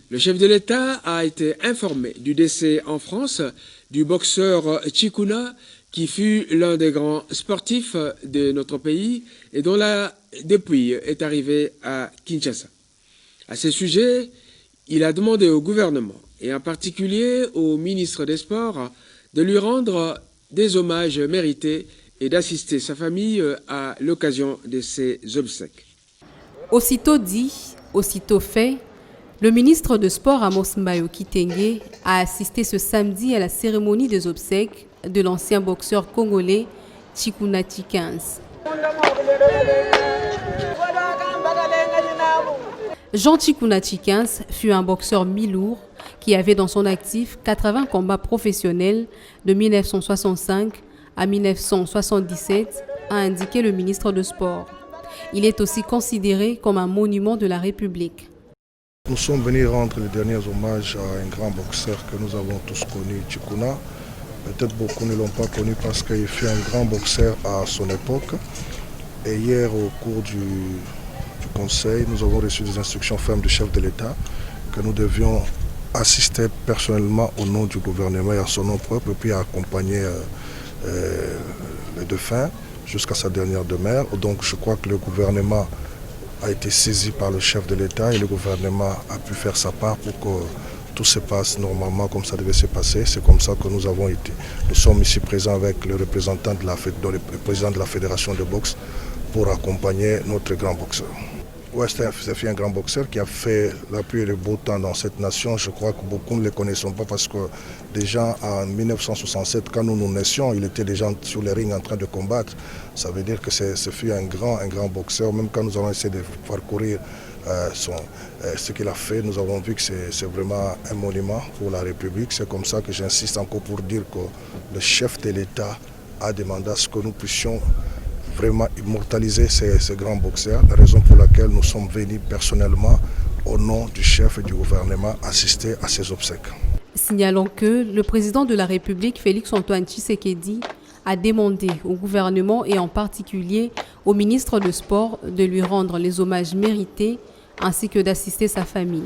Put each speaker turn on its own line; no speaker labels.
Le chef de l'État a été informé du décès en France du boxeur Chikuna, qui fut l'un des grands sportifs de notre pays et dont la dépouille est arrivée à Kinshasa. À ce sujet, il a demandé au gouvernement, et en particulier au ministre des Sports, de lui rendre des hommages mérités et d'assister sa famille à l'occasion de ses obsèques.
Aussitôt dit, aussitôt fait, le ministre de Sport Amos Mbayo Kitenge a assisté ce samedi à la cérémonie des obsèques de l'ancien boxeur congolais Chikuna Chikens. Jean Chikuna Chikens fut un boxeur mi-lourd qui avait dans son actif 80 combats professionnels de 1965 à 1977, a indiqué le ministre de Sport. Il est aussi considéré comme un monument de la République.
Nous sommes venus rendre les derniers hommages à un grand boxeur que nous avons tous connu, Chikuna. Peut-être beaucoup ne l'ont pas connu parce qu'il fut un grand boxeur à son époque. Et hier, au cours du Conseil, nous avons reçu des instructions fermes du chef de l'État que nous devions assister personnellement au nom du gouvernement et à son nom propre, et puis accompagner le défunt jusqu'à sa dernière demeure. Donc je crois que le gouvernement a été saisi par le chef de l'État et le gouvernement a pu faire sa part pour que tout se passe normalement comme ça devait se passer. C'est comme ça que nous avons été. Nous sommes ici présents avec le représentant de le président de la fédération de boxe pour accompagner notre grand boxeur. Ouais, c'est un grand boxeur qui a fait la pluie et le beau temps dans cette nation. Je crois que beaucoup ne le connaissent pas parce que déjà en 1967, quand nous nous naissions, il était déjà sur les rings en train de combattre. Ça veut dire que ce fut un grand boxeur. Même quand nous avons essayé de parcourir ce qu'il a fait, nous avons vu que c'est vraiment un monument pour la République. C'est comme ça que j'insiste encore pour dire que le chef de l'État a demandé à ce que nous puissions vraiment immortaliser ces grands boxeurs, la raison pour laquelle nous sommes venus personnellement au nom du chef et du gouvernement assister à ces obsèques.
Signalons que le président de la République, Félix-Antoine Tshisekedi, a demandé au gouvernement et en particulier au ministre de Sport de lui rendre les hommages mérités ainsi que d'assister sa famille.